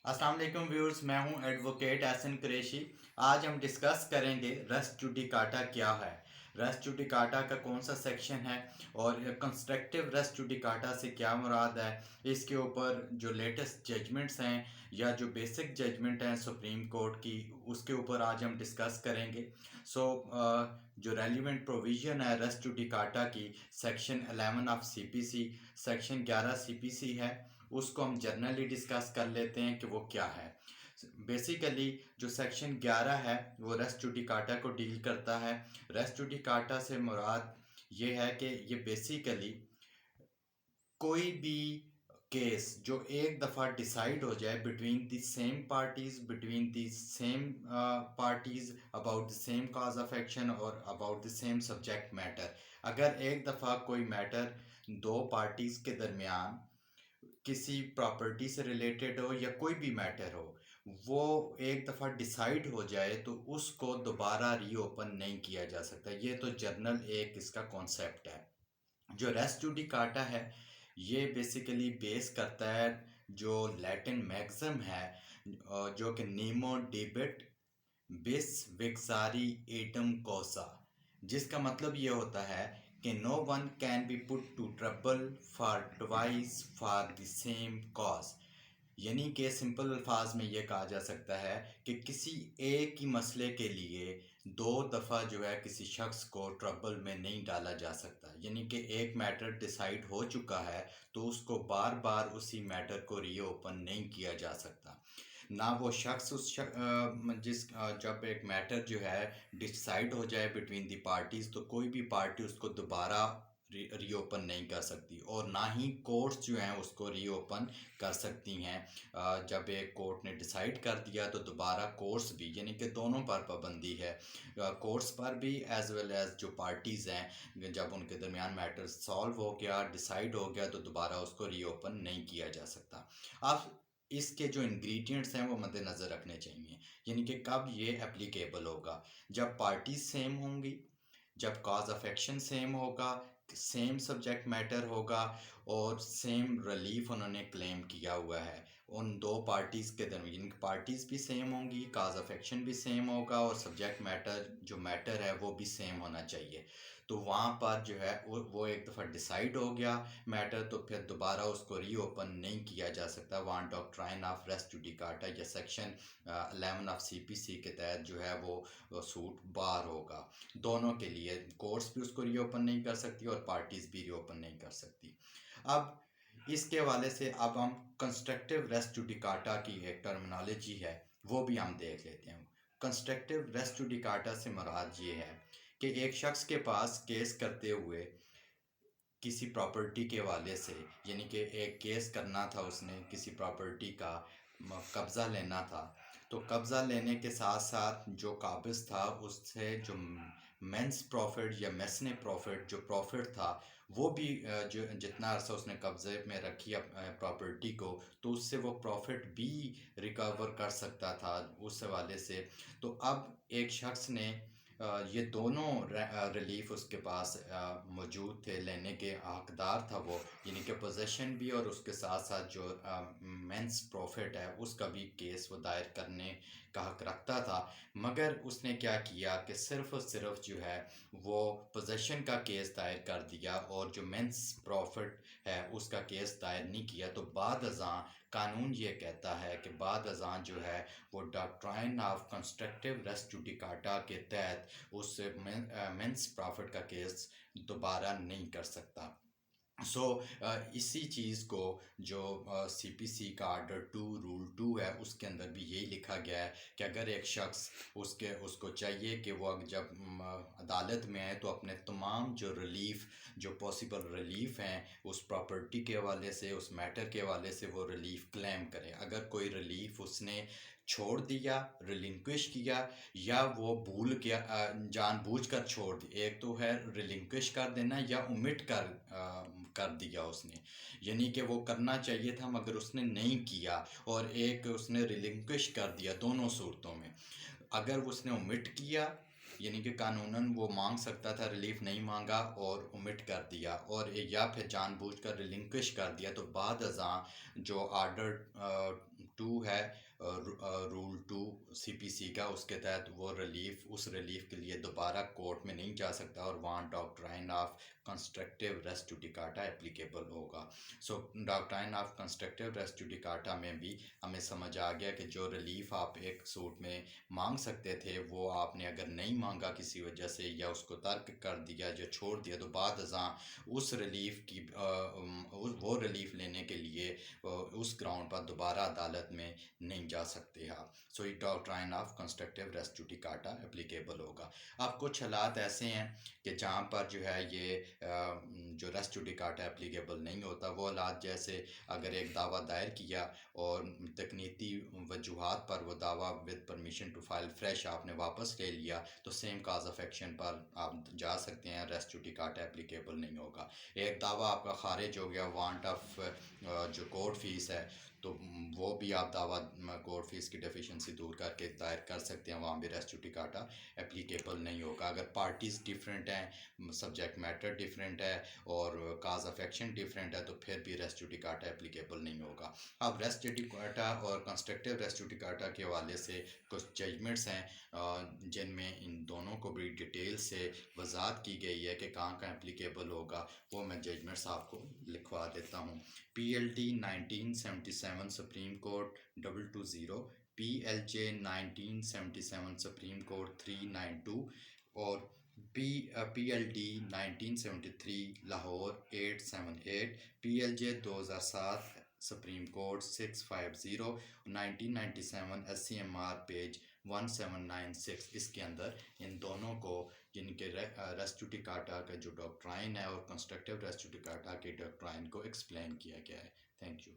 अस्सलाम वालेकुम व्यूअर्स, मैं हूं एडवोकेट एहसन कुरैशी। आज हम डिस्कस करेंगे रेस जुडिकाटा क्या है, रेस जुडिकाटा का कौन सा सेक्शन है और कंस्ट्रक्टिव रेस जुडिकाटा से क्या मुराद है। इसके ऊपर जो लेटेस्ट जजमेंट्स हैं या जो बेसिक जजमेंट हैं सुप्रीम कोर्ट की, उसके ऊपर आज हम डिस्कस करेंगे। सो जो रेलिवेंट प्रोविज़न है रेस जुडिकाटा की, section 11 of CPC, section 11 CPC है, उसको हम जनरली डिस्कस कर लेते हैं कि वो क्या है। बेसिकली जो सेक्शन 11 है वो रेस जुडिकाटा को डील करता है। रेस जुडिकाटा से मुराद ये है कि ये बेसिकली कोई भी केस जो एक दफ़ा डिसाइड हो जाए between the same parties, about the same cause of action और about the same subject matter. अगर एक दफ़ा कोई मैटर दो पार्टीज के दरमियान किसी प्रॉपर्टी से रिलेटेड हो या कोई भी मैटर हो, वो एक दफ़ा डिसाइड हो जाए तो उसको दोबारा रीओपन नहीं किया जा सकता। ये तो जर्नल एक इसका कॉन्सेप्ट है। जो रेस जुडिकाटा है ये बेसिकली बेस करता है जो लैटिन मैक्सिम है, जो कि नीमो डिबिट बिस विक्सारी एटम कोसा, जिसका मतलब ये होता है कि no one can be put to trouble for twice for the same cause. यानी कि सिंपल अल्फाज में ये कहा जा सकता है कि किसी एक ही मसले के लिए दो दफ़ा जो है किसी शख्स को ट्रबल में नहीं डाला जा सकता। यानी कि एक मैटर डिसाइड हो चुका है तो उसको बार बार उसी मैटर को रीओपन नहीं किया जा सकता। ना वो शख्स जब एक मैटर जो है डिसाइड हो जाए बिटवीन दी पार्टीज़ तो कोई भी पार्टी उसको दोबारा रीओपन नहीं कर सकती, और ना ही कोर्ट्स जो हैं उसको रीओपन कर सकती हैं। जब एक कोर्ट ने डिसाइड कर दिया तो दोबारा कोर्ट्स भी, यानी कि दोनों पर पाबंदी है, कोर्ट्स पर भी एज वेल एज जो पार्टीज़ हैं, जब उनके दरमियान मैटर सॉल्व हो गया, डिसाइड हो गया तो दोबारा उसको रीओपन नहीं किया जा सकता। अब इसके जो इंग्रेडिएंट्स हैं वो मद्देनज़र रखने चाहिए। यानी कि कब ये एप्लीकेबल होगा, जब पार्टीज सेम होंगी, जब कॉज ऑफ एक्शन सेम होगा, सेम सब्जेक्ट मैटर होगा और सेम रिलीफ उन्होंने क्लेम किया हुआ है। उन दो पार्टीज़ के दरमियान पार्टीज़ भी सेम होंगी, काज ऑफ एक्शन भी सेम होगा और सब्जेक्ट मैटर जो मैटर है वो भी सेम होना चाहिए। तो वहाँ पर जो है वो एक दफ़ा डिसाइड हो गया मैटर तो फिर दोबारा उसको रीओपन नहीं किया जा सकता। वहाँ डॉक्ट्राइन ऑफ रेस जुडिकाटा या सेक्शन 11 ऑफ सीपीसी के तहत जो है वो सूट बार होगा। दोनों के लिए कोर्ट्स भी उसको रीओपन नहीं कर सकती और पार्टीज़ भी रीओपन नहीं कर सकती। अब इसके हवाले से अब हम कंस्ट्रक्टिव रेस जुडिकाटा की एक टर्मिनोलॉजी है वो भी हम देख लेते हैं। कंस्ट्रक्टिव रेस जुडिकाटा से मुराद ये है कि एक शख्स के पास केस करते हुए किसी प्रॉपर्टी के हवाले से, यानी कि एक केस करना था उसने, किसी प्रॉपर्टी का कब्ज़ा लेना था, तो कब्ज़ा लेने के साथ साथ जो काबिज़ था उससे जो मेंस प्रॉफिट या मेसने प्रॉफिट जो प्रॉफिट था वो भी जो जितना अर्सा उसने कब्ज़े में रखी प्रॉपर्टी को, तो उससे वो प्रॉफिट भी रिकवर कर सकता था उस हवाले से। तो अब एक शख्स ने ये दोनों रिलीफ उसके पास मौजूद थे, लेने के हकदार था वो, यानी कि पोजेशन भी और उसके साथ साथ जो मेंस प्रॉफिट है उसका भी केस वो दायर करने का हक रखता था। मगर उसने क्या किया कि सिर्फ़ और सिर्फ जो है वो पोजेशन का केस दायर कर दिया और जो मेंस प्रॉफिट है उसका केस दायर नहीं किया। तो बाद अज़ां कानून ये कहता है कि बाद अज़ां जो है वो doctrine of constructive res judicata के तहत उस मेंस प्रॉफिट का केस दोबारा नहीं कर सकता। इसी चीज़ को जो सीपीसी का आर्डर 2 रूल 2 है उसके अंदर भी यही लिखा गया है कि अगर एक शख्स उसको चाहिए कि वो जब अदालत में आए तो अपने तमाम जो रिलीफ, जो पॉसिबल रिलीफ हैं उस प्रॉपर्टी के हवाले से, उस मैटर के हवाले से वो रिलीफ क्लेम करे। अगर कोई रिलीफ उसने छोड़ दिया, रिलिंक्विश किया, या वो भूल गया, जानबूझकर छोड़ दी, एक तो है रिलिंक्विश कर देना या ओमिट कर दिया उसने, यानी कि वो करना चाहिए था मगर उसने नहीं किया, और एक उसने रिलिंक्विश कर दिया। दोनों सूरतों में अगर उसने ओमिट किया यानी कि कानूनन वो मांग सकता था, रिलीफ नहीं मांगा और ओमिट कर दिया, और या फिर जानबूझकर रिलिंक्विश कर दिया, तो बाद अज़ां जो आर्डर 2 है, रूल 2 सीपीसी का, उसके तहत वो रिलीफ, उस रिलीफ के लिए दोबारा कोर्ट में नहीं जा सकता, और वहाँ doctrine of constructive res judicata applicable होगा। So doctrine of constructive res judicata में भी हमें समझ आ गया कि जो रिलीफ आप एक सूट में मांग सकते थे, वो आपने अगर नहीं मांगा किसी वजह से, या उसको तर्क कर दिया या छोड़ दिया, तो बाद अज़ां उस रिलीफ की वो रिलीफ लेने के लिए उस ग्राउंड पर दोबारा अदालत में नहीं जा सकते आप। सो ये doctrine of constructive res judicata applicable होगा। अब कुछ हालात ऐसे हैं कि जहाँ पर जो है ये जो रेस जुडिकाटा एप्लीकेबल नहीं होता, वो हालात जैसे अगर एक दावा दायर किया और तकनीकी वजूहात पर वो दावा with permission to file fresh आपने वापस ले लिया, तो सेम काज ऑफ एक्शन पर आप जा सकते हैं, रेस जुडिकाटा एप्लीकेबल नहीं होगा। एक दावा आपका खारिज हो गया वांट ऑफ जो कोर्ट फीस है, तो वो भी आप दावा कोर्ट फीस की डेफिशिएंसी दूर करके दायर कर सकते हैं, वहाँ भी रेस जुडिकाटा एप्लीकेबल नहीं होगा। अगर पार्टीज़ डिफरेंट हैं, सब्जेक्ट मैटर डिफरेंट है और काज ऑफ एक्शन डिफरेंट है, तो फिर भी रेस जुडिकाटा एप्लीकेबल नहीं होगा। अब रेस जुडिकाटा और कंस्ट्रक्टिव रेस जुडिकाटा के हवाले से कुछ जजमेंट्स हैं जिनमें इन दोनों को भी डिटेल से वजाहत की गई है कि कहाँ कहाँ एप्लीकेबल होगा। वो मैं जजमेंट्स आपको लिखवा देता हूँ। PLT 1977 supreme court 220, PLJ 1977 supreme court 392, और PLD 1973 Lahore 878, PLJ 2007 supreme court 650, 1997 SCMR page 1796। इसके अंदर इन दोनों को, जिनके रेस जुडिकाटा का जो डॉक्ट्राइन है और कंस्ट्रक्टिव रेस जुडिकाटा के डॉक्ट्राइन को एक्सप्लेन किया गया है। Thank you.